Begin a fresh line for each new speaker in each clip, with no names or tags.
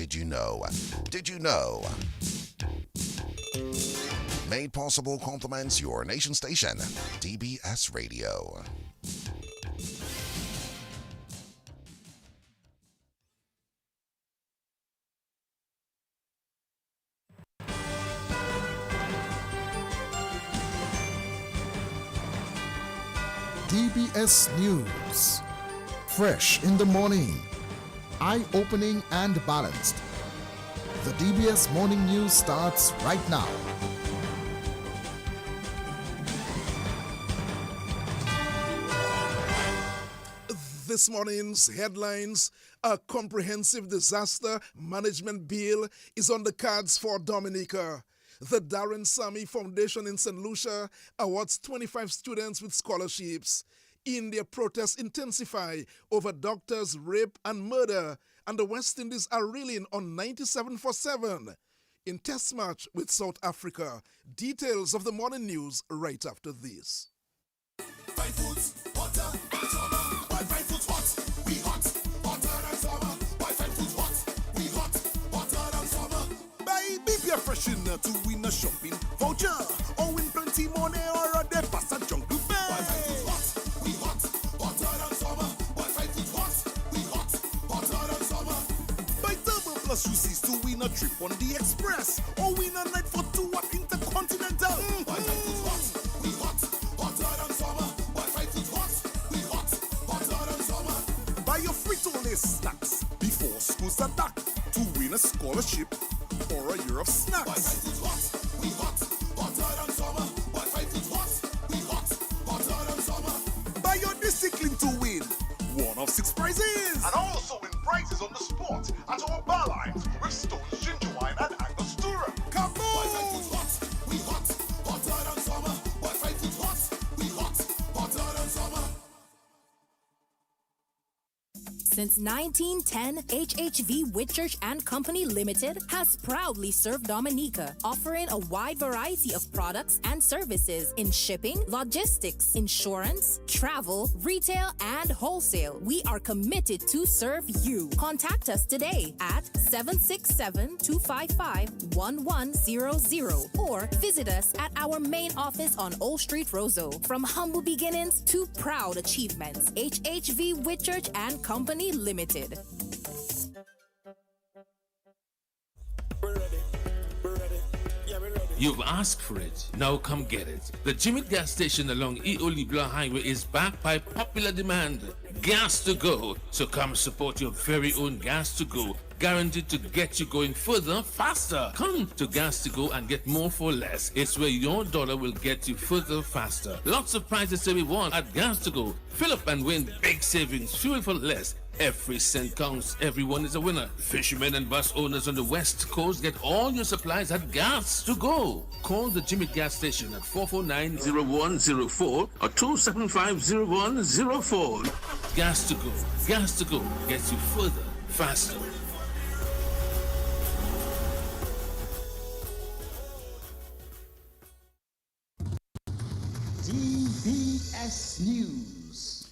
Did you know? Did you know? Made possible compliments your nation station, DBS Radio.
DBS News. Fresh in the morning. Eye-opening and balanced. The DBS Morning News starts right now.
This morning's headlines: a comprehensive disaster management bill is on the cards for Dominica. The Darren Sammy Foundation in St. Lucia awards 25 students with scholarships. India protests intensify over doctors' rape and murder, and the West Indies are reeling on 97-7 in test match with South Africa. Details of the morning news right after this.
Be a freshener to win a shopping voucher or win plenty money or a day pass a jungle fair. Wi-Fi food hot, we hot, hotter than summer. Wi-Fi food hot, we hot, hotter than summer. Buy double plus UCs to win a trip on the express or win a night for two at Intercontinental. Wi-Fi food hot, we hot, hotter than summer. Wi-Fi food hot, we hot, hotter than summer. Buy your Frito-Lay snacks before school start back to win a scholarship or a year of snacks. Wi-Fi food hot, we hot, hotter than summer. Wi-Fi food hot, we hot, hotter than summer. Buy your discipline to win 1 of 6 prizes.
And also win prizes on the spot at our bar lines with Stone's Ginger Wine and Angostura.
Come on!
Wi-Fi food hot, we hot, hotter than summer. Wi-Fi food hot, we hot, hotter than summer.
Since 1910, HHV Whitchurch and Company Limited has proudly served Dominica, offering a wide variety of products and services in shipping, logistics, insurance, travel, retail, and wholesale. We are committed to serve you. Contact us today at 767-255-1100 or visit us at our main office on Old Street, Roseau. From humble beginnings to proud achievements, HHV Whitchurch and Company Limited.
You've asked for it, now come get it. The Jimmy gas station along Eoli Blanc Highway is backed by popular demand. Gas to go, so come support your very own gas to go, guaranteed to get you going further, faster. Come to Gas to Go and get more for less. It's where your dollar will get you further, faster. Lots of prizes to be won at Gas to Go. Fill up and win big savings, fuel for less. Every cent counts, everyone is a winner. Fishermen and bus owners on the West Coast get all your supplies at Gas to Go. Call the Jimmy gas station at 449-0104 or 275-0104. Gas to Go. Gas to Go gets you further, faster.
DBS News.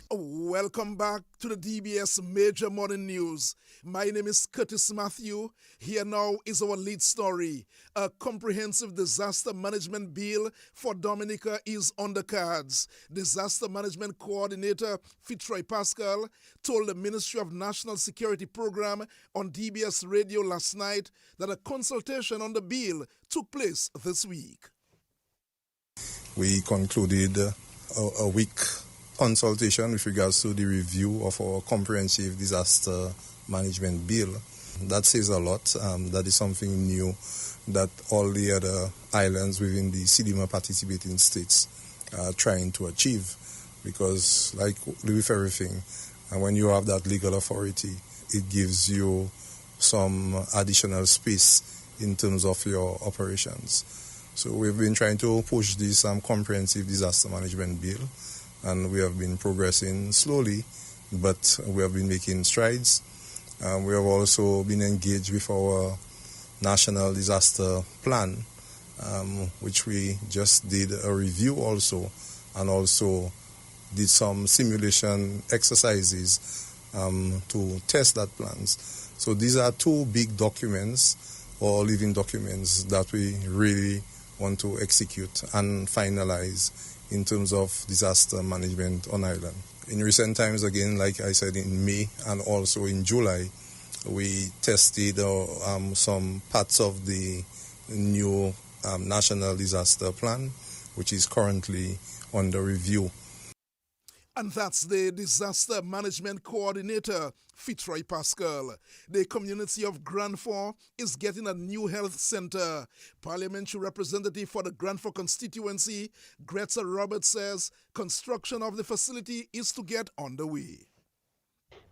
Welcome back to the DBS Major Morning News. My name is Curtis Matthew. Here now is our lead story. A comprehensive disaster management bill for Dominica is on the cards. Disaster Management Coordinator Fitzroy Pascal told the Ministry of National Security Program on DBS Radio last night that a consultation on the bill took place this week.
We concluded a week consultation with regards to the review of our comprehensive disaster management bill. That says a lot. That is something new that all the other islands within the CDMA participating states are trying to achieve, because like with everything, and when you have that legal authority, it gives you some additional space in terms of your operations. So we've been trying to push this comprehensive disaster management bill, and we have been progressing slowly, but we have been making strides. We have also been engaged with our national disaster plan, which we just did a review also, and also did some simulation exercises to test that plans. So these are two big documents or living documents that we really want to execute and finalize in terms of disaster management on island. In recent times, again, like I said, in May and also in July, we tested some parts of the new National Disaster Plan, which is currently under review.
And that's the Disaster Management Coordinator, Fitzroy Pascal. The community of Grand Fort is getting a new health center. Parliamentary representative for the Grand Fort constituency, Greta Roberts, says construction of the facility is to get underway.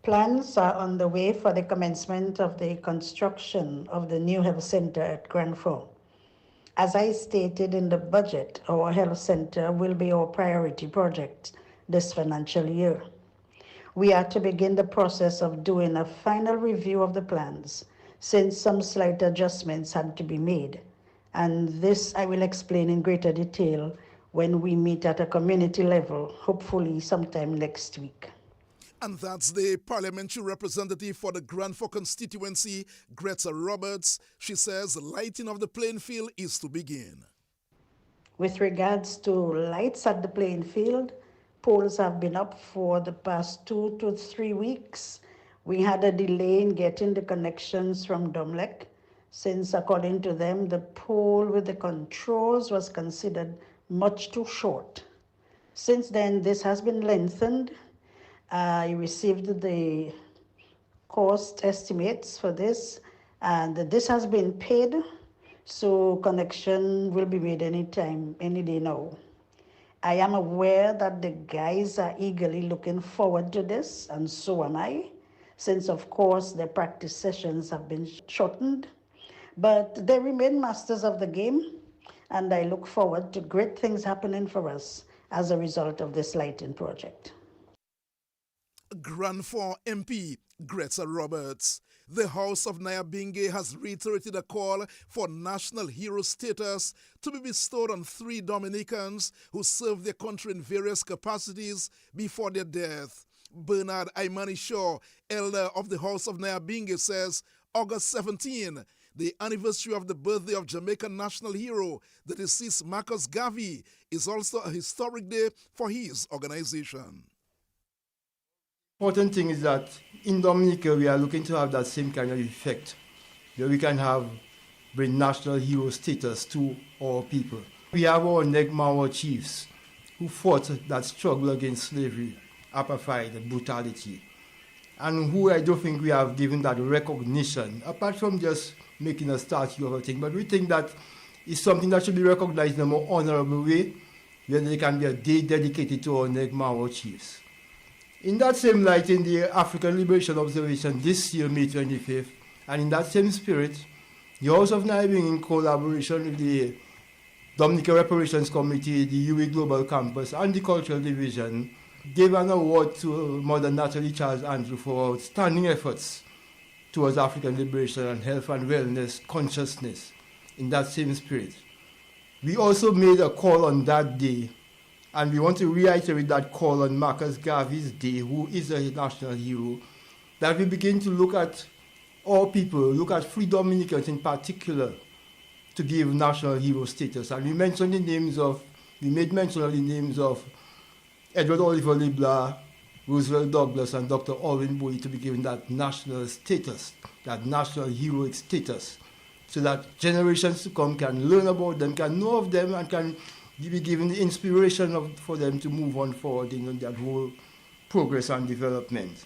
Plans are on the way for the commencement of the construction of the new health center at Grand Fort. As I stated in the budget, our health center will be our priority project this financial year. We are to begin the process of doing a final review of the plans, since some slight adjustments had to be made. And this I will explain in greater detail when we meet at a community level, hopefully sometime next week.
And that's the parliamentary representative for the Grand Fort constituency, Greta Roberts. She says lighting of the playing field is to begin.
With regards to lights at the playing field, poles have been up for the past 2 to 3 weeks. We had a delay in getting the connections from Domlec, since according to them, the pole with the controls was considered much too short. Since then, this has been lengthened. I received the cost estimates for this, and this has been paid, so connection will be made anytime, any day now. I am aware that the guys are eagerly looking forward to this, and so am I, since of course the practice sessions have been shortened. But they remain masters of the game, and I look forward to great things happening for us as a result of this lighting project.
Grand Fort MP Greta Roberts. The House of Nyabingi has reiterated a call for national hero status to be bestowed on 3 Dominicans who served their country in various capacities before their death. Bernard Imani Shaw, elder of the House of Nyabingi, says August 17, the anniversary of the birthday of Jamaican national hero, the deceased Marcus Garvey, is also a historic day for his organization.
Important thing is that in Dominica, we are looking to have that same kind of effect, where we can bring national hero status to our people. We have our Negmawa chiefs who fought that struggle against slavery, apartheid, and brutality, and who I don't think we have given that recognition, apart from just making a statue of a thing. But we think that it's something that should be recognized in a more honorable way, where there can be a day dedicated to our Negmawa chiefs. In that same light, in the African Liberation Observation this year, May 25th, and in that same spirit, the House of Nyabingi, in collaboration with the Dominica Reparations Committee, the UE Global Campus, and the Cultural Division, gave an award to Mother Natalie Charles Andrew for outstanding efforts towards African liberation and health and wellness consciousness in that same spirit. We also made a call on that day, and we want to reiterate that call on Marcus Garvey's Day, who is a national hero, that we begin to look at all people, look at free Dominicans in particular, to give national hero status. And we made mention of the names of Edward Oliver Leblanc, Roosevelt Douglas, and Dr. Alwyn Bowie to be given that national status, that national heroic status, so that generations to come can learn about them, can know of them, and can be given the inspiration for them to move on forward in that whole progress and development.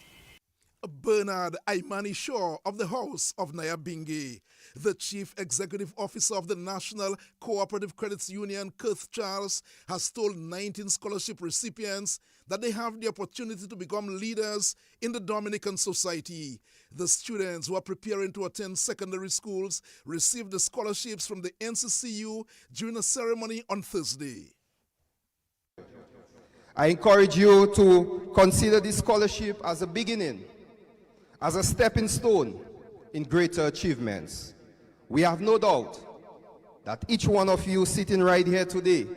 Bernard Imani Shaw of the House of Nyabingi. The Chief Executive Officer of the National Cooperative Credit Union, Kurth Charles, has told 19 scholarship recipients that they have the opportunity to become leaders in the Dominican society. The students who are preparing to attend secondary schools received the scholarships from the NCCU during a ceremony on Thursday.
I encourage you to consider this scholarship as a beginning, as a stepping stone in greater achievements. We have no doubt that each one of you sitting right here today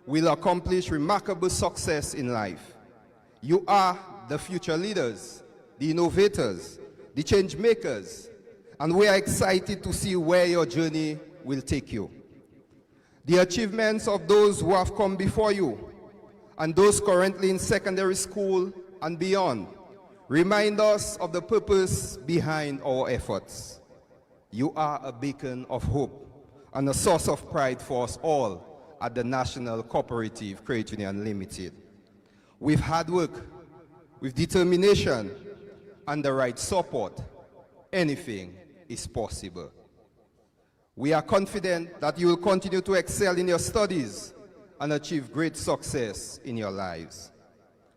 will accomplish remarkable success in life. You are the future leaders, the innovators, the change makers, and we are excited to see where your journey will take you. The achievements of those who have come before you and those currently in secondary school and beyond remind us of the purpose behind our efforts. You are a beacon of hope and a source of pride for us all at the National Cooperative Credit Union Limited. With hard work, with determination, and the right support, anything is possible. We are confident that you will continue to excel in your studies and achieve great success in your lives.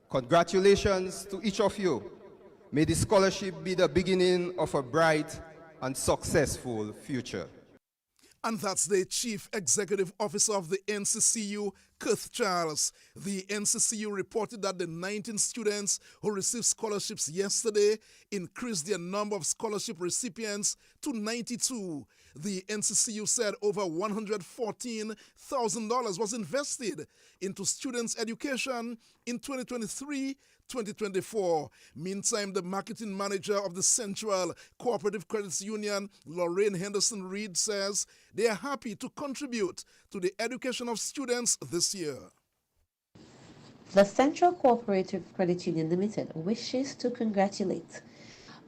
Congratulations to each of you. May the scholarship be the beginning of a bright and successful future.
And that's the Chief Executive Officer of the NCCU, Kurth Charles. The NCCU reported that the 19 students who received scholarships yesterday increased their number of scholarship recipients to 92. The NCCU said over $114,000 was invested into students' education in 2023-2024. Meantime, the marketing manager of the Central Cooperative Credit Union, Lorraine Henderson-Reed, says they are happy to contribute to the education of students this year.
The Central Cooperative Credit Union Limited wishes to congratulate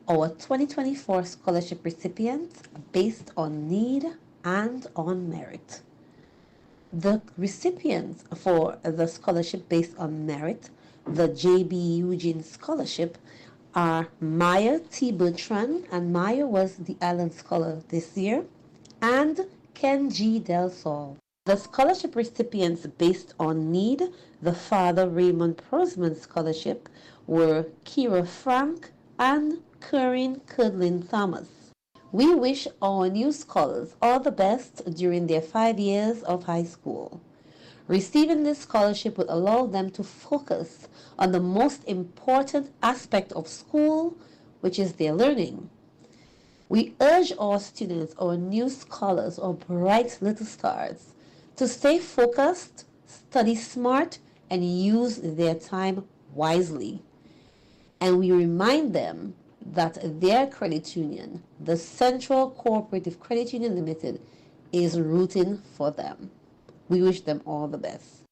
our 2024 scholarship recipients based on need and on merit. The recipients for the scholarship based on merit, the J.B. Eugene Scholarship, are Maya T. Bertrand, and Maya was the Island Scholar this year, and Ken G. Del Sol. The scholarship recipients based on need, the Father Raymond Prosman Scholarship, were Kira Frank and Corinne Cudlin Thomas. We wish our new scholars all the best during their 5 years of high school. Receiving this scholarship will allow them to focus on the most important aspect of school, which is their learning. We urge our students, our new scholars, our bright little stars, to stay focused, study smart, and use their time wisely. And we remind them that their credit union, the Central Cooperative Credit Union Limited, is rooting for them. We wish them all the best.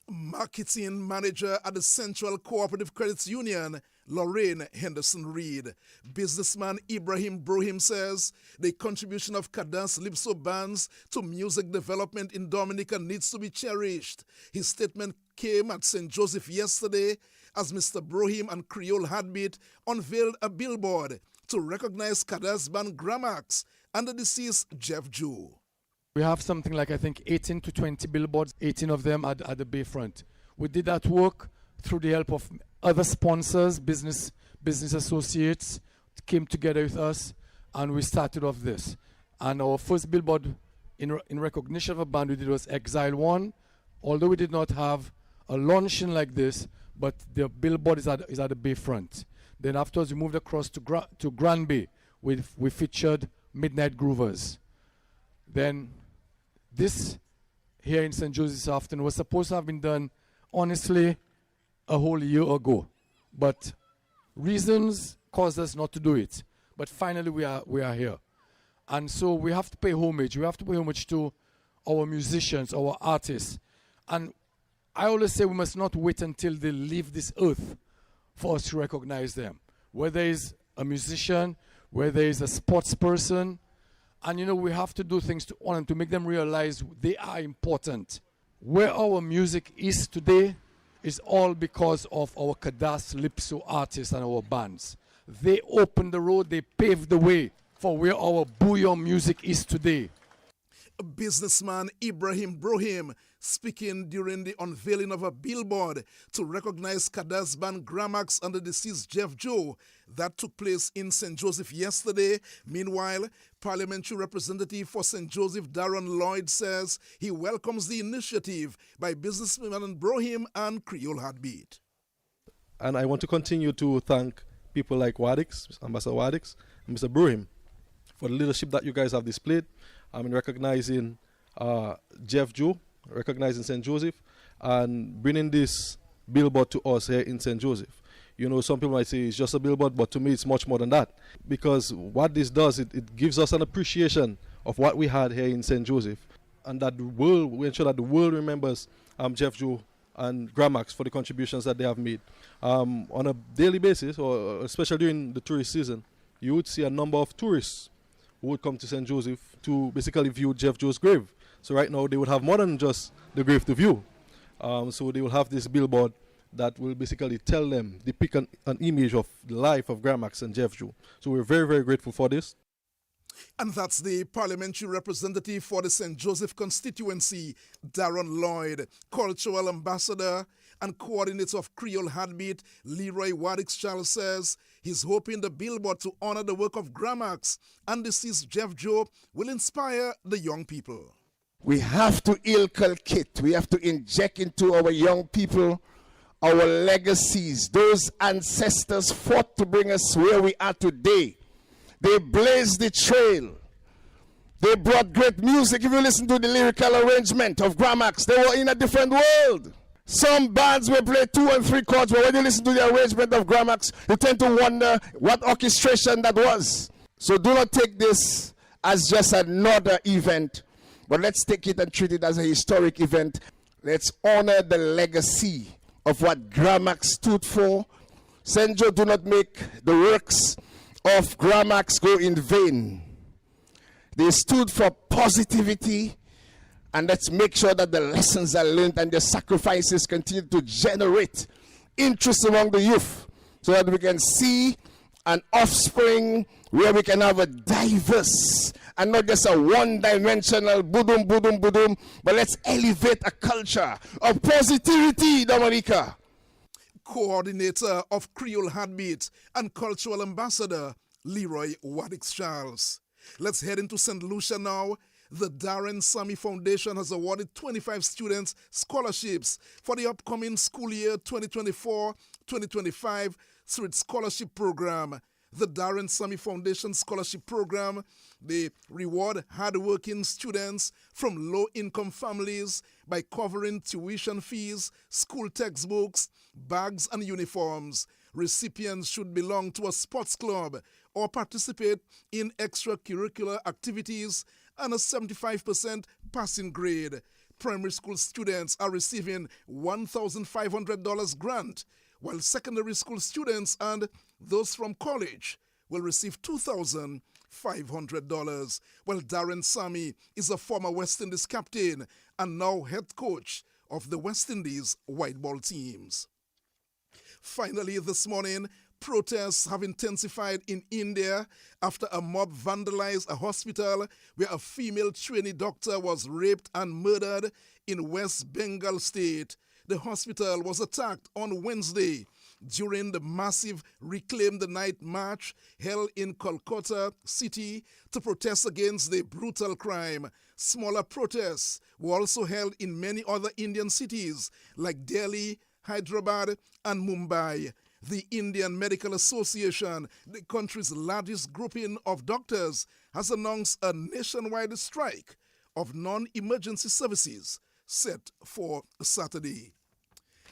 Marketing manager at the Central Cooperative Credit Union, Lorraine Henderson-Reed. Businessman Ibrahim Brohim says the contribution of Kadas Lipso bands to music development in Dominica needs to be cherished. His statement came at St. Joseph yesterday as Mr. Brohim and Creole Heartbeat unveiled a billboard to recognize Kadas band Gramax and the deceased Jeff Joe.
We have something like, I think, 18 to 20 billboards, 18 of them at the Bayfront. We did that work through the help of other sponsors, business associates came together with us, and we started off this. And our first billboard in recognition of a band we did was Exile 1. Although we did not have a launching like this, but the billboard is at the Bayfront. Then afterwards we moved across to Granby. We featured Midnight Groovers. Then this here in St. Joseph this afternoon was supposed to have been done, honestly, a whole year ago. But reasons caused us not to do it. But finally we are here. And so we have to pay homage. We have to pay homage to our musicians, our artists. And I always say we must not wait until they leave this earth for us to recognize them. Whether it's a musician, whether it's a sports person. And, you know, we have to do things to honor them, to make them realize they are important. Where our music is today is all because of our Kadas Lipso artists and our bands. They opened the road, they paved the way for where our bouillon music is today.
Businessman Ibrahim Brohim speaking during the unveiling of a billboard to recognize Kadas band Gramax and the deceased Jeff Joe that took place in St. Joseph yesterday. Meanwhile, Parliamentary Representative for St. Joseph Darren Lloyd says he welcomes the initiative by businessman Brohim and Creole Heartbeat.
And I want to continue to thank people like Wadix, Ambassador Wadix, and Mr. Brohim for the leadership that you guys have displayed. In recognizing Jeff Joe, recognizing St. Joseph, and bringing this billboard to us here in St. Joseph. You know, some people might say it's just a billboard, but to me it's much more than that. Because what this does, it gives us an appreciation of what we had here in St. Joseph. And that the world, we ensure that the world remembers Jeff Joe and Gramax for the contributions that they have made. On a daily basis, or especially during the tourist season, you would see a number of tourists who would come to St. Joseph to basically view Jeff Joe's grave. So right now they would have more than just the grave to view. So they will have this billboard that will basically tell them, depict an image of the life of Gramax and Jeff Joe. So we're very, very grateful for this.
And that's the parliamentary representative for the St. Joseph constituency, Darren Lloyd, cultural ambassador and coordinator of Creole Heartbeat, Leroy Wadix-Charles, says he's hoping the billboard to honor the work of Gramax and deceased Jeff Joe will inspire the young people.
We have to inculcate, we have to inject into our young people our legacies. Those ancestors fought to bring us where we are today. They blazed the trail. They brought great music. If you listen to the lyrical arrangement of Gramax, they were in a different world. Some bands will play 2 and 3 chords, but when you listen to the arrangement of Gramax, you tend to wonder what orchestration that was. So do not take this as just another event, but let's take it and treat it as a historic event. Let's honor the legacy of what Gramax stood for. St. Joe do not make the works of Gramax go in vain. They stood for positivity, and let's make sure that the lessons are learned and the sacrifices continue to generate interest among the youth so that we can see an offspring where we can have a diverse and not just a one-dimensional boodum, boodum, boodum, but let's elevate a culture of positivity, Dominica.
Coordinator of Creole Heartbeat and cultural ambassador, Leroy Wadix-Charles. Let's head into St. Lucia now. The Darren Sammy Foundation has awarded 25 students scholarships for the upcoming school year 2024-2025 through its scholarship program. The Darren Sammy Foundation Scholarship Program, they reward hardworking students from low-income families by covering tuition fees, school textbooks, bags, and uniforms. Recipients should belong to a sports club or participate in extracurricular activities and a 75% passing grade. Primary school students are receiving $1,500 grant, while secondary school students and those from college will receive $2,500. Well, Darren Sammy is a former West Indies captain and now head coach of the West Indies white ball teams. Finally, this morning, protests have intensified in India after a mob vandalized a hospital where a female trainee doctor was raped and murdered in West Bengal state. The hospital was attacked on Wednesday during the massive Reclaim the Night march held in Kolkata city to protest against the brutal crime. Smaller protests were also held in many other Indian cities like Delhi, Hyderabad, and Mumbai. The Indian Medical Association, the country's largest grouping of doctors, has announced a nationwide strike of non-emergency services set for Saturday.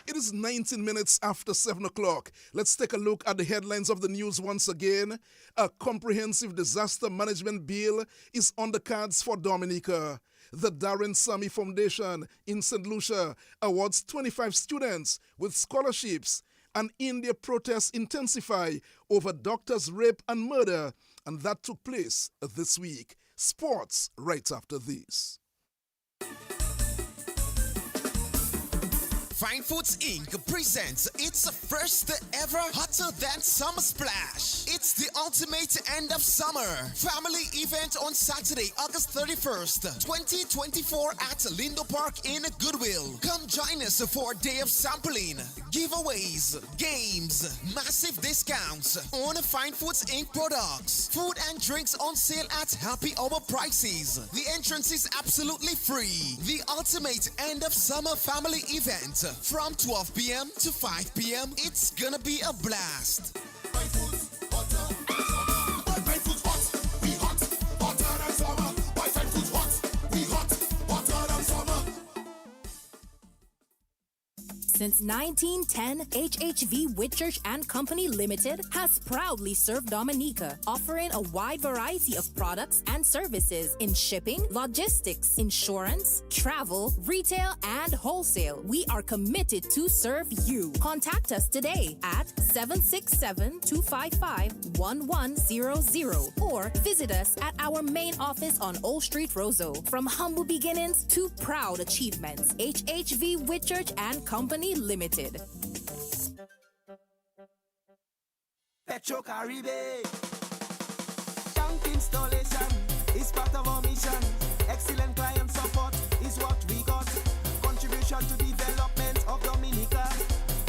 It is 19 minutes after 7 o'clock. Let's take a look at the headlines of the news once again. A comprehensive disaster management bill is on the cards for Dominica. The Darren Sammy Foundation in St. Lucia awards 25 students with scholarships. And India protests intensify over doctors' rape and murder, and that took place this week. Sports right after this.
Fine Foods Inc. presents its first ever Hotter Than Summer Splash. It's the ultimate end of summer family event on Saturday, August 31st, 2024 at Lindo Park in Goodwill. Come join us for a day of sampling, giveaways, games, massive discounts on Fine Foods Inc. products, food and drinks on sale at happy hour prices. The entrance is absolutely free. The ultimate end of summer family event. From 12 p.m. to 5 p.m. It's gonna be a blast.
Since 1910, HHV Whitchurch and Company Limited has proudly served Dominica, offering a wide variety of products and services in shipping, logistics, insurance, travel, retail, and wholesale. We are committed to serve you. Contact us today at 767-255-1100 or visit us at our main office on Old Street, Roseau. From humble beginnings to proud achievements, HHV Whitchurch and Company Limited.
Petro Caribe. Tank installation is part of our mission. Excellent client support is what we got. Contribution to development of Dominica.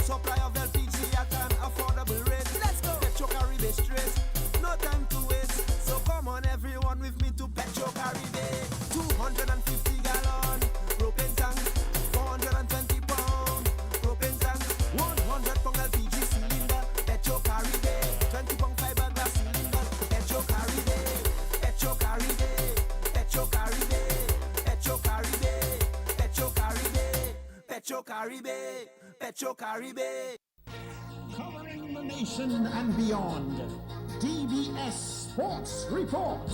Supply of LPG at an affordable rate. Let's go. Petro Caribe straight. No time to waste. So come on everyone with me to Petro Caribe. 250 gallon propane tank. 420 pound propane tank. 100 pound LPG cylinder. Petro Caribe. 20 pound fiberglass cylinder. Petro Caribe. Petro Caribe. Petro Caribe. Petro Caribe. Petro Caribe. Petro Caribe. Petro Caribe.
Covering the nation and beyond. DBS Sports Report.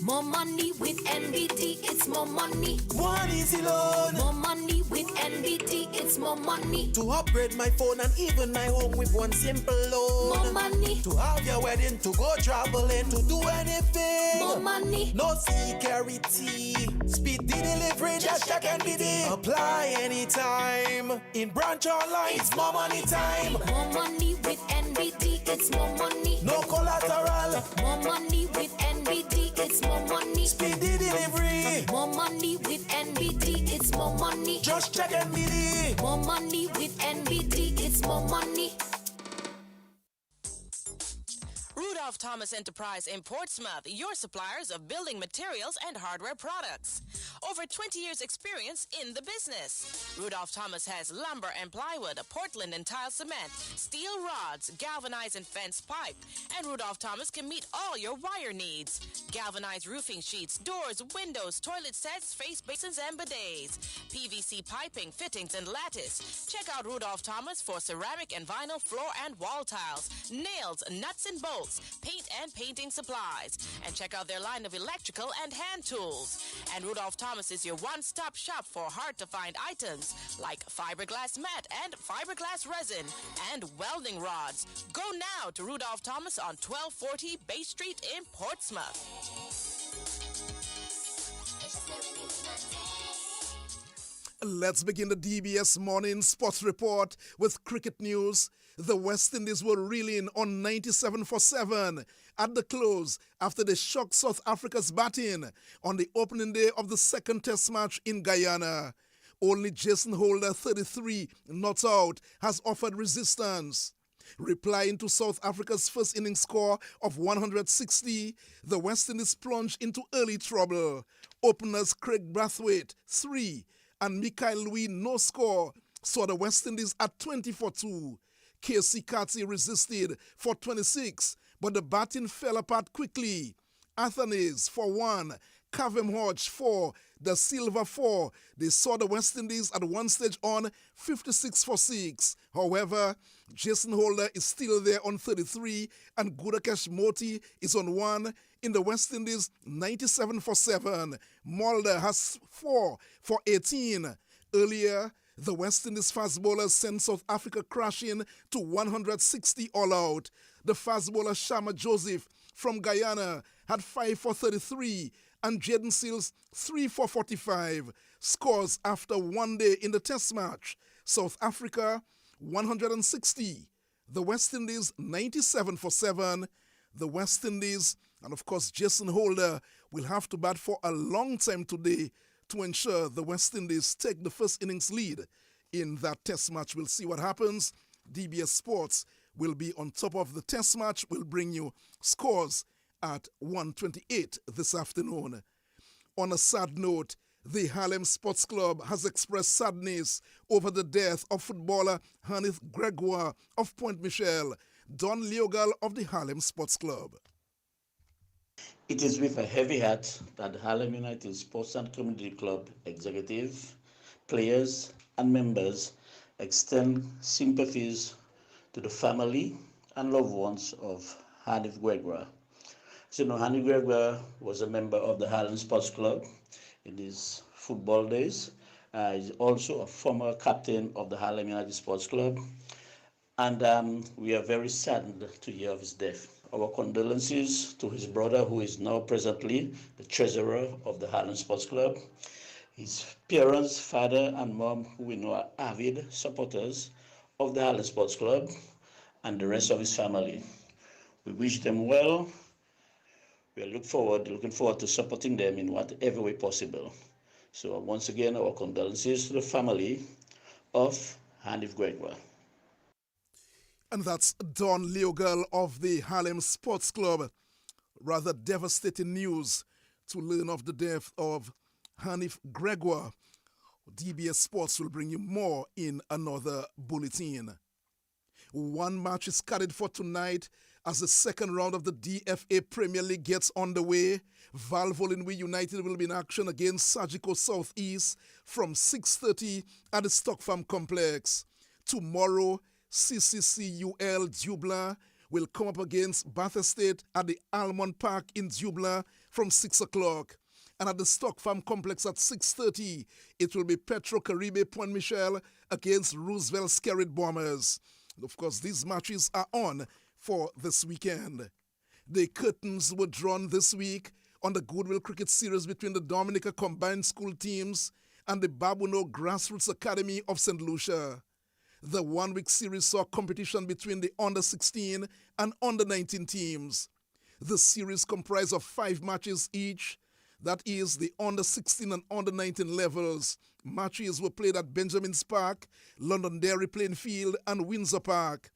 More money with NBT, it's more money.
One easy loan.
More money with NBT, it's more money.
To upgrade my phone and even my home with one simple loan.
More money.
To have your wedding, to go traveling, to do anything.
More money.
No security. Speed the delivery, just check NBT. Apply anytime. In branch online, it's more money time.
More money with NBT, it's more money.
No collateral.
More money with NBT, it's more money.
Speed the delivery.
More money with NBT, it's more money.
Just check NBT.
More money with NBT, it's more money.
Rudolph Thomas Enterprise in Portsmouth, your suppliers of building materials and hardware products. Over 20 years experience in the business. Rudolph Thomas has lumber and plywood, Portland and tile cement, steel rods, galvanized and fence pipe. And Rudolph Thomas can meet all your wire needs. Galvanized roofing sheets, doors, windows, toilet sets, face basins and bidets. PVC piping, fittings and lattice. Check out Rudolph Thomas for ceramic and vinyl floor and wall tiles, nails, nuts and bolts, paint and painting supplies. And check out their line of electrical and hand tools. And Rudolph Thomas is your one-stop shop for hard-to-find items like fiberglass mat and fiberglass resin and welding rods. Go now to Rudolph Thomas on 1240 Bay Street in Portsmouth.
Let's begin the DBS Morning Sports Report with cricket news. The West Indies were reeling on 97 for 7 at the close after they shocked South Africa's batting on the opening day of the second test match in Guyana. Only Jason Holder, 33, not out, has offered resistance. Replying to South Africa's first innings score of 160, the West Indies plunged into early trouble. Openers Craig Brathwaite, 3, and Mikael Louis, no score, saw the West Indies at 20 for 2. KC Katsi resisted for 26, but the batting fell apart quickly. Athanase for 1, Cavem Hodge 4, Da Silva 4. They saw the West Indies at one stage on 56 for 6. However, Jason Holder is still there on 33 and Gudakesh Moti is on 1 in the West Indies 97 for 7. Mulder has 4 for 18. Earlier, the West Indies fast bowlers sent South Africa crashing to 160 all out. The fast bowler Shama Joseph from Guyana had 5 for 33 and Jaden Seals 3 for 45. Scores after one day in the test match. South Africa 160. The West Indies 97 for 7. The West Indies and of course Jason Holder will have to bat for a long time today to ensure the West Indies take the first innings lead in that test match. We'll see what happens. DBS Sports will be on top of the test match. We'll bring you scores at 1:28 this afternoon. On a sad note, The Harlem Sports Club has expressed sadness over the death of footballer Hanif Gregoire of Point Michel. Don Leogal of the Harlem Sports Club.
It is with a heavy heart that the Harlem United Sports and Community Club executive, players, and members extend sympathies to the family and loved ones of Hanif Gregoire. So, Hanif Gregoire was a member of the Harlem Sports Club in his football days. He's also a former captain of the Harlem United Sports Club. And we are very saddened to hear of his death. Our condolences to his brother, who is now presently the treasurer of the Harlem Sports Club, his parents, father and mom, who we know are avid supporters of the Harlem Sports Club, and the rest of his family. We wish them well. We are looking forward to supporting them in whatever way possible. So once again, our condolences to the family of Hanif Gregoire.
And that's Don Leogal of the Harlem Sports Club. Rather devastating news to learn of the death of Hanif Gregoire. DBS Sports will bring you more in another bulletin. One match is scheduled for tonight as the second round of the DFA Premier League gets underway. Valvoline United will be in action against Sagicor Southeast from 6:30 at the Stock Farm Complex. Tomorrow, CCCUL Dublin will come up against Bath Estate at the Almond Park in Dublin from 6 o'clock. And at the Stock Farm Complex at 6:30, it will be Petro Caribe Point Michel against Roosevelt Skerrit Bombers. Of course, these matches are on for this weekend. The curtains were drawn this week on the Goodwill Cricket Series between the Dominica Combined School teams and the Babuno Grassroots Academy of St. Lucia. The one-week series saw competition between the under-16 and under-19 teams. The series comprised of 5 matches each. That is the under-16 and under-19 levels. Matches were played at Benjamin's Park, Londonderry Playing Field, and Windsor Park.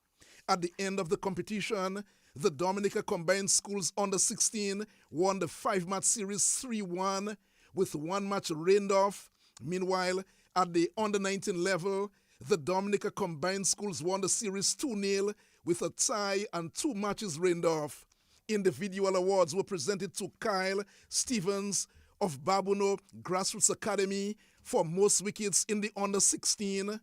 At the end of the competition, the Dominica Combined Schools under-16 won the 5-match series 3-1 with 1 match rained off. Meanwhile, at the under-19 level, the Dominica Combined Schools won the series 2-0 with a tie and 2 matches rained off. Individual awards were presented to Kyle Stevens of Babuno Grassroots Academy for most wickets in the under-16.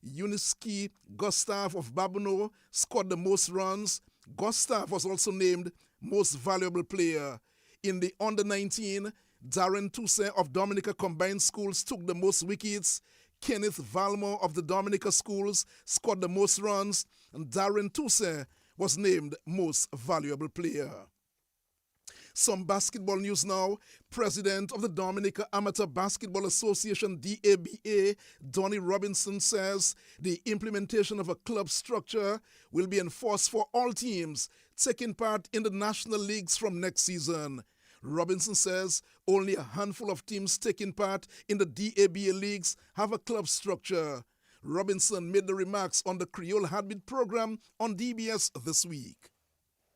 Uniski Gustav of Babuno scored the most runs. Gustav was also named most valuable player. In the under-19, Darren Toussaint of Dominica Combined Schools took the most wickets. Kenneth Valmore of the Dominica Schools scored the most runs, and Darren Toussaint was named most valuable player. Some basketball news now. President of the Dominica Amateur Basketball Association, DABA, Donnie Robinson, says the implementation of a club structure will be enforced for all teams taking part in the national leagues from next season. Robinson says only a handful of teams taking part in the DABA leagues have a club structure. Robinson made the remarks on the Creole Heartbeat program on DBS this week.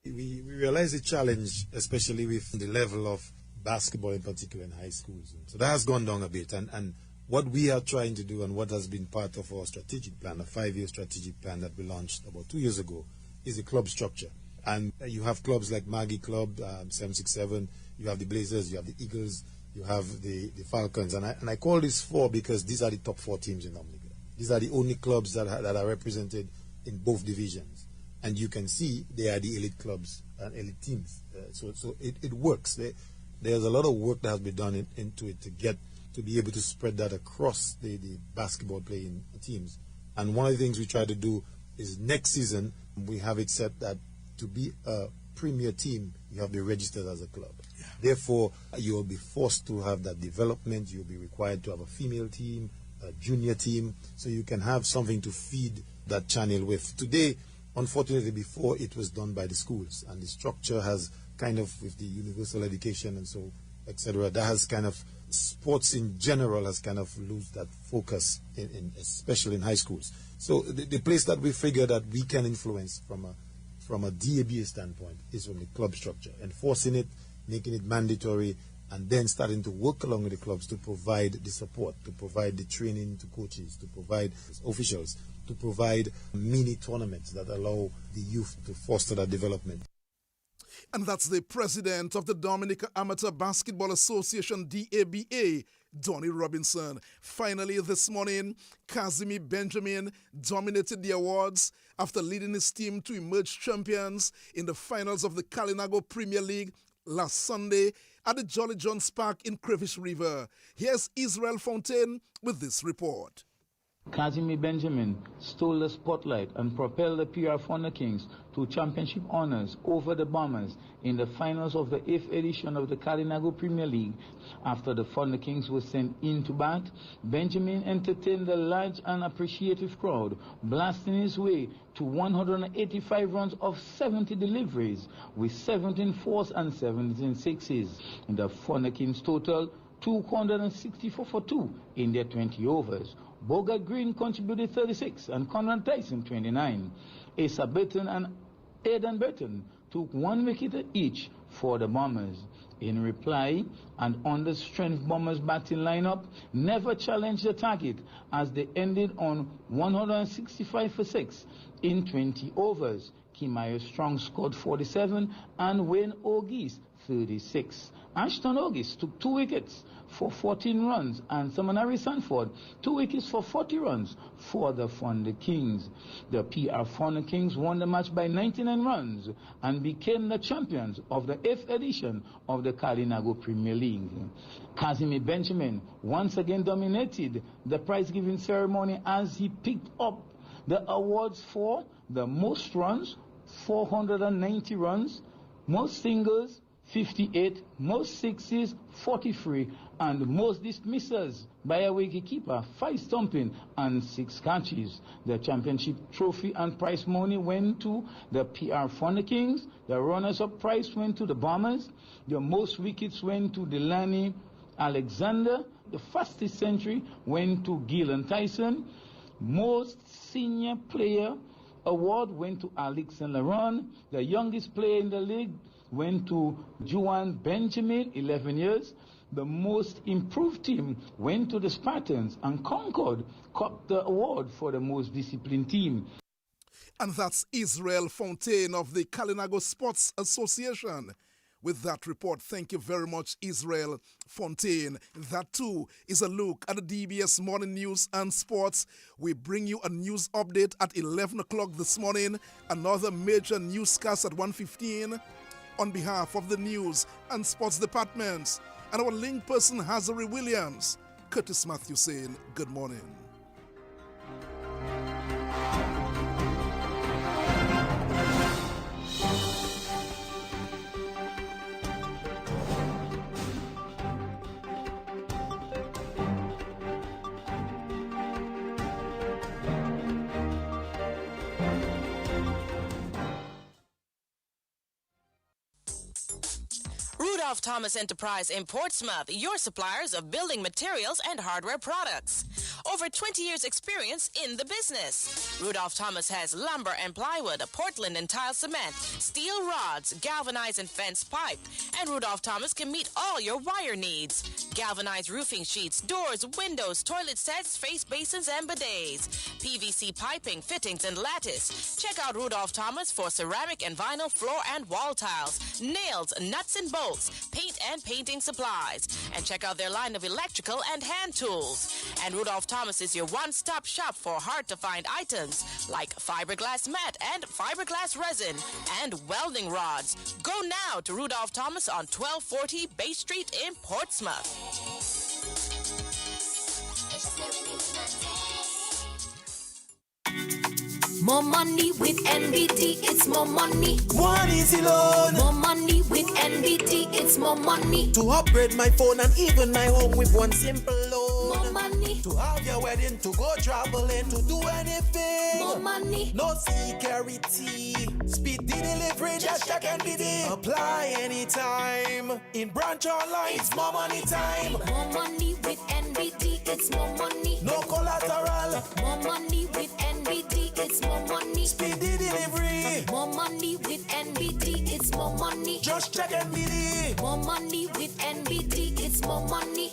We realize the challenge, especially with the level of basketball in particular in high schools. So that has gone down a bit. And what we are trying to do and what has been part of our strategic plan, a 5-year strategic plan that we launched about 2 years ago, is a club structure. And you have clubs like Maggie Club, 767, you have the Blazers, you have the Eagles, you have the Falcons. And I call this 4 because these are the top 4 teams in Dominica. These are the only clubs that are represented in both divisions. And you can see they are the elite clubs and elite teams. So it works. There's a lot of work that has been done into it to be able to spread that across the basketball playing teams. And one of the things we try to do is next season, we have it set that to be a premier team, you have to be registered as a club. Yeah. Therefore, you'll be forced to have that development. You'll be required to have a female team, a junior team, so you can have something to feed that channel with. Today, unfortunately, before it was done by the schools, and the structure has kind of, with the universal education and so, etc., that has kind of, sports in general has kind of lost that focus, especially in high schools. So the place that we figure that we can influence from a DABA standpoint is from the club structure, enforcing it, making it mandatory, and then starting to work along with the clubs to provide the support, to provide the training to coaches, to provide officials, to provide mini tournaments that allow the youth to foster that development.
And that's the president of the Dominica Amateur Basketball Association, DABA, Donnie Robinson. Finally, this morning, Kazimi Benjamin dominated the awards after leading his team to emerge champions in the finals of the Kalinago Premier League last Sunday at the Jolly John's Park in Crevice River. Here's Israel Fontaine with this report.
Kazimi Benjamin stole the spotlight and propelled the PR Thunder Kings to championship honors over the Bombers in the finals of the 8th edition of the Kalinago Premier League. After the Thunder Kings were sent in to bat, Benjamin entertained a large and appreciative crowd, blasting his way to 185 runs of 70 deliveries with 17 fours and 17 sixes. And the Thunder Kings total 264 for 2 in their 20 overs. Bogart Green contributed 36 and Conrad Tyson 29. Asa Burton and Aidan Burton took 1 wicket each for the Bombers. In reply, an under-strength Bombers batting lineup never challenged the target as they ended on 165 for 6 in 20 overs. Kimayo Strong scored 47 and Wayne Ogis 36. Ashton Ogis took 2 wickets for 14 runs and Samanari Sanford 2 wickets for 40 runs for the Thunder Kings. The PR Thunder Kings won the match by 99 runs and became the champions of the 8th edition of the Kalinago Premier League. Kazimi Benjamin once again dominated the prize-giving ceremony as he picked up the awards for the most runs, 490 runs, most singles, 58, most sixes, 43, and most dismissals by a wicketkeeper, 5 stumping and 6 catches. The championship trophy and prize money went to the PR Thunder Kings. The runners-up prize went to the Bombers. The most wickets went to Delaney Alexander. The fastest century went to Gillen Tyson. Most senior player award went to Alex and Laron. The youngest player in the league went to Juan Benjamin, 11 years. The most improved team went to the Spartans, and Concord copped the award for the most disciplined team.
And that's Israel Fontaine of the Kalinago Sports Association. With that report, thank you very much, Israel Fontaine. That too is a look at the DBS Morning News and Sports. We bring you a news update at 11 o'clock this morning, another major newscast at 1:15. On behalf of the News and Sports Departments and our link person, Hazari Williams, Curtis Matthew saying good morning.
Rudolph Thomas Enterprise in Portsmouth, your suppliers of building materials and hardware products. Over 20 years experience in the business. Rudolph Thomas has lumber and plywood, Portland and tile cement, steel rods, galvanized and fence pipe, and Rudolph Thomas can meet all your wire needs. Galvanized roofing sheets, doors, windows, toilet sets, face basins and bidets, PVC piping, fittings and lattice. Check out Rudolph Thomas for ceramic and vinyl floor and wall tiles, nails, nuts and bolts, paint and painting supplies. And check out their line of electrical and hand tools. And Rudolph Thomas is your one-stop shop for hard-to-find items like fiberglass mat and fiberglass resin and welding rods. Go now to Rudolph Thomas on 1240 Bay Street in Portsmouth.
More money with NBT, it's more money.
One easy loan.
More money with NBT, it's more money.
To upgrade my phone and even my home with one simple loan.
More money.
To have your wedding, to go traveling, to do anything.
More money.
No security. Speed the delivery, just check NBT. Apply anytime. In branch online, it's more money time.
More money with NBT, it's more money.
No collateral.
More money with NBT, it's more money.
Speed the delivery.
More money with NBT. NBT, it's more money.
Just check NBT.
More money with NBT, it's more money.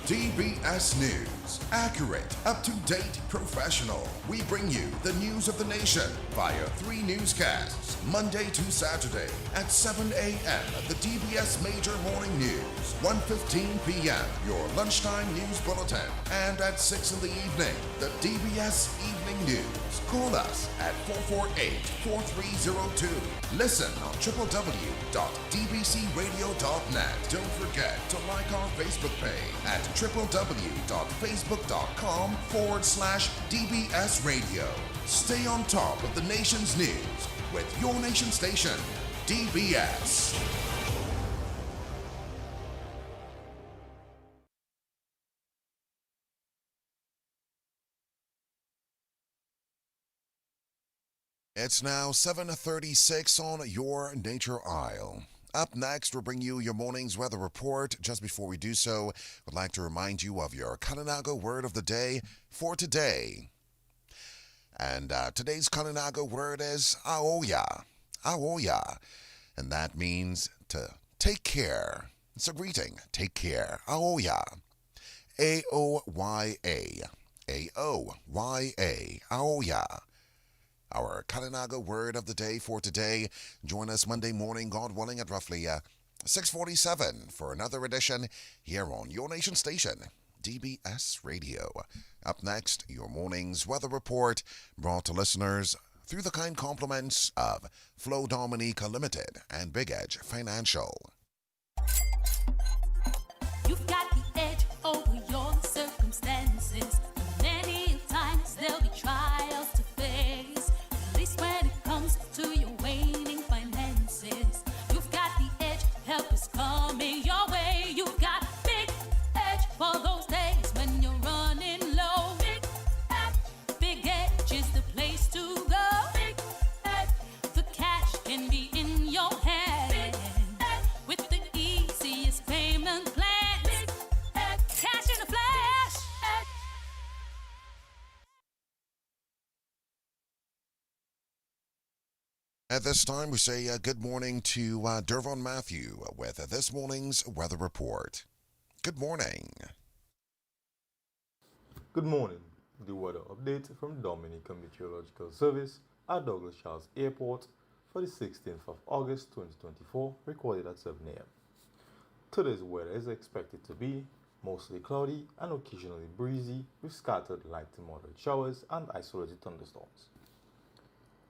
DBS News. Accurate, up-to-date, professional. We bring you the news of the nation via 3 newscasts, Monday to Saturday at 7 a.m. The DBS Major Morning News, 1:15 p.m. Your lunchtime news bulletin, and at 6 in the evening, the DBS Evening News. Call us at 448-4302. Listen on www.dbcradio.net. Don't forget to like our Facebook page at www.facebook.com/DBS Radio. Stay on top of the nation's news with your nation station, DBS. It's now 7:36 on your Nature Isle. Up next, we'll bring you your morning's weather report. Just before we do so, we'd like to remind you of your Kaninago word of the day for today. And today's Kaninago word is aoya. Aoya. And that means to take care. It's a greeting. Take care. Aoya. A-O-Y-A. A-O-Y-A. Aoya. Our Kaninago word of the day for today. Join us Monday morning, God willing, at roughly 6:47 for another edition here on your nation station, DBS Radio. Up next, your morning's weather report brought to listeners through the kind compliments of Flow Dominica Limited and Big Edge Financial.
You've got the edge over your circumstances. Many times there'll be trials to face. At least when it comes to your waning finances, you've got the edge. Help is coming your way. You've got Big Edge for those days when you're running low. Big Edge is the place to go. Big Edge, the cash can be in your hand with the easiest payment plans. Cash in a flash.
At this time, we say good morning to Dervon Matthew with this morning's weather report. Good morning.
Good morning. The weather update from Dominica Meteorological Service at Douglas Charles Airport for the 16th of August 2024, recorded at 7 a.m. Today's weather is expected to be mostly cloudy and occasionally breezy with scattered light to moderate showers and isolated thunderstorms.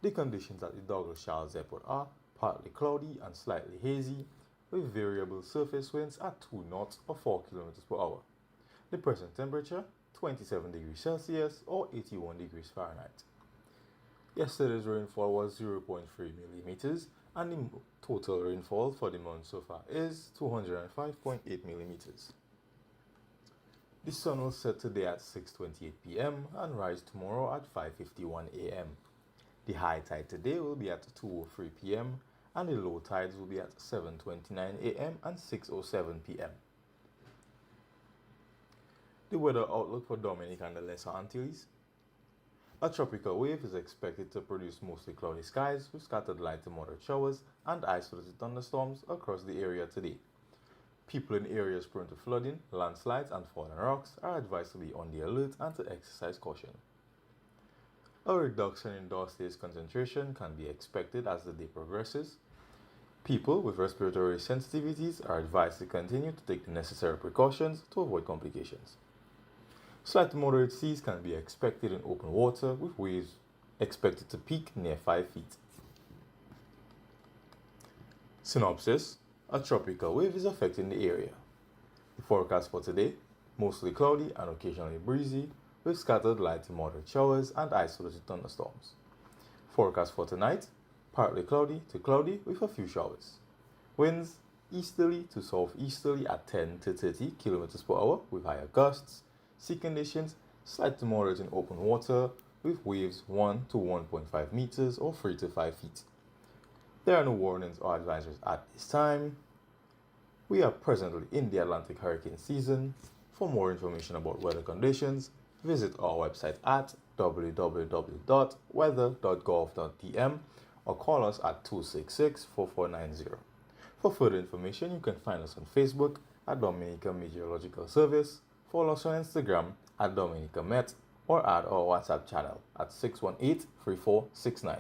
The conditions at the Douglas Charles Airport are partly cloudy and slightly hazy with variable surface winds at 2 knots or 4 km per hour. The present temperature 27 degrees Celsius or 81 degrees Fahrenheit. Yesterday's rainfall was 0.3 millimeters and the total rainfall for the month so far is 205.8 millimeters. The sun will set today at 6:28 p.m. and rise tomorrow at 5:51 a.m. The high tide today will be at 2:03 p.m. and the low tides will be at 7:29 a.m. and 6:07 p.m. The weather outlook for Dominica and the Lesser Antilles. A tropical wave is expected to produce mostly cloudy skies with scattered light to moderate showers and isolated thunderstorms across the area today. People in areas prone to flooding, landslides, and fallen rocks are advised to be on the alert and to exercise caution. A reduction in dust stage concentration can be expected as the day progresses. People with respiratory sensitivities are advised to continue to take the necessary precautions to avoid complications. Slight to moderate seas can be expected in open water with waves expected to peak near 5 feet. Synopsis: a tropical wave is affecting the area. The forecast for today: mostly cloudy and occasionally breezy with scattered light to moderate showers and isolated thunderstorms. Forecast for tonight: partly cloudy to cloudy with a few showers. Winds easterly to southeasterly at 10 to 30 km per hour with higher gusts. Sea conditions: slight to moderate in open water with waves 1 to 1.5 meters or 3 to 5 feet. There are no warnings or advisories at this time. We are presently in the Atlantic hurricane season. For more information about weather conditions, visit our website at www.weather.gov.tm or call us at 266-4490. For further information, you can find us on Facebook at Dominica Meteorological Service, follow us on Instagram at Dominica Met, or add our WhatsApp channel at 618-3469.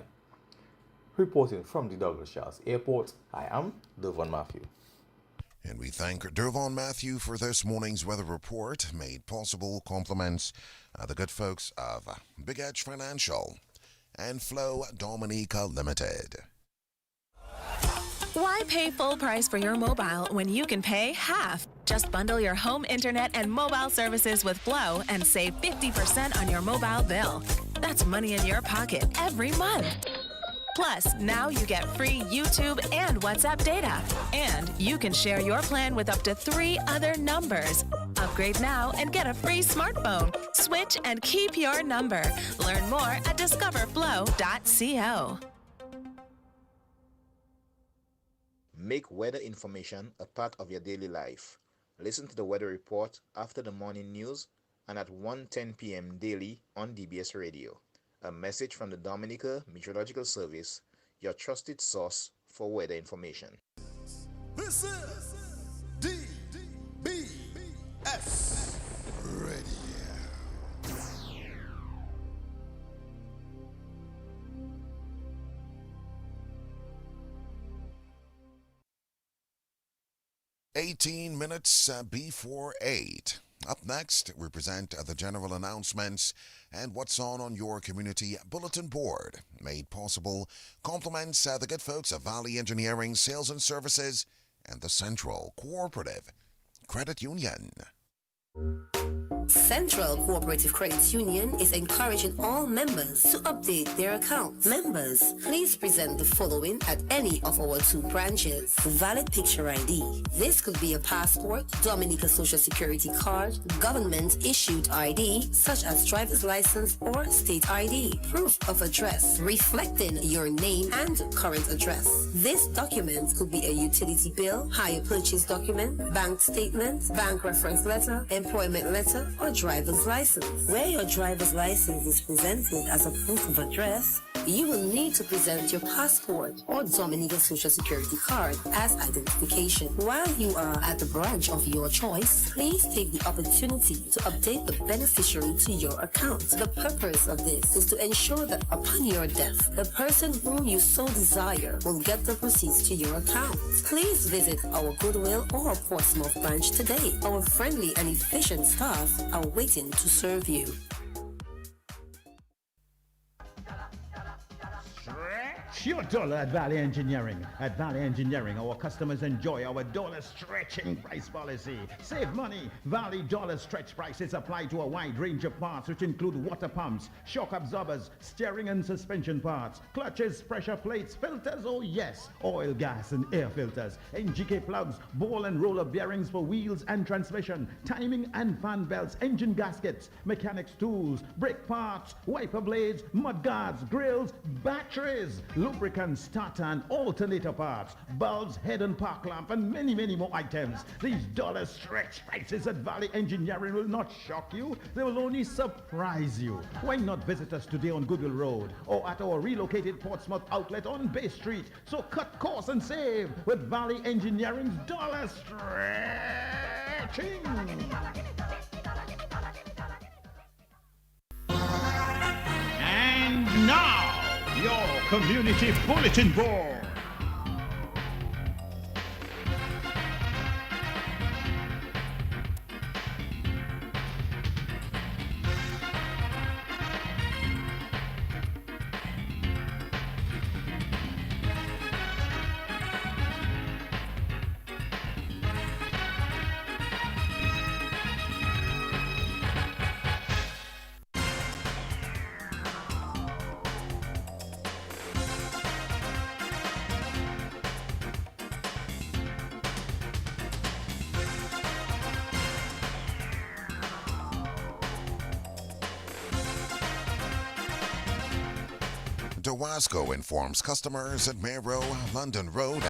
Reporting from the Douglas Charles Airport, I am Devon Matthew.
And we thank Dervon Matthew for this morning's weather report, made possible compliments the good folks of Big Edge Financial and Flow Dominica Limited.
Why pay full price for your mobile when you can pay half? Just bundle your home internet and mobile services with Flow and save 50% on your mobile bill. That's money in your pocket every month. Plus, now you get free YouTube and WhatsApp data. And you can share your plan with up to 3 other numbers. Upgrade now and get a free smartphone. Switch and keep your number. Learn more at discoverflow.co.
Make weather information a part of your daily life. Listen to the weather report after the morning news and at 1:10 p.m. daily on DBS Radio. A message from the Dominica Meteorological Service, your trusted source for weather information.
This is DBS Radio.
18 minutes before 8. Up next, we present the general announcements and what's on your community bulletin board. Made possible compliments the good folks of Valley Engineering Sales and Services and the Central Cooperative Credit Union.
Central Cooperative Credit Union is encouraging all members to update their accounts. Members, please present the following at any of our 2 branches. Valid picture ID. This could be a passport, Dominica Social Security card, government-issued ID, such as driver's license or state ID. Proof of address, reflecting your name and current address. This document could be a utility bill, hire purchase document, bank statement, bank reference letter, employment letter, or driver's license. Where your driver's license is presented as a proof of address, you will need to present your passport or Dominica Social Security card as identification. While you are at the branch of your choice, please take the opportunity to update the beneficiary to your account. The purpose of this is to ensure that upon your death, the person whom you so desire will get the proceeds to your account. Please visit our Goodwill or Portsmouth branch today. Our friendly and efficient staff are waiting to serve you.
Stretch your dollar at Valley Engineering. At Valley Engineering, our customers enjoy our dollar stretching price policy. Save money. Valley dollar stretch prices apply to a wide range of parts, which include water pumps, shock absorbers, steering and suspension parts, clutches, pressure plates, filters, oh yes, oil, gas, and air filters, NGK plugs, ball and roller bearings for wheels and transmission, timing and fan belts, engine gaskets, mechanics tools, brake parts, wiper blades, mud guards, grills, batteries, lubricants, starter and alternator parts, bulbs, head and park lamp, and many, many more items. These dollar stretch prices at Valley Engineering will not shock you. They will only surprise you. Why not visit us today on Goodwill Road or at our relocated Portsmouth outlet on Bay Street? So cut costs and save with Valley Engineering's dollar stretching. And now, your community bulletin board.
Dowasco informs customers at Mayo, London Road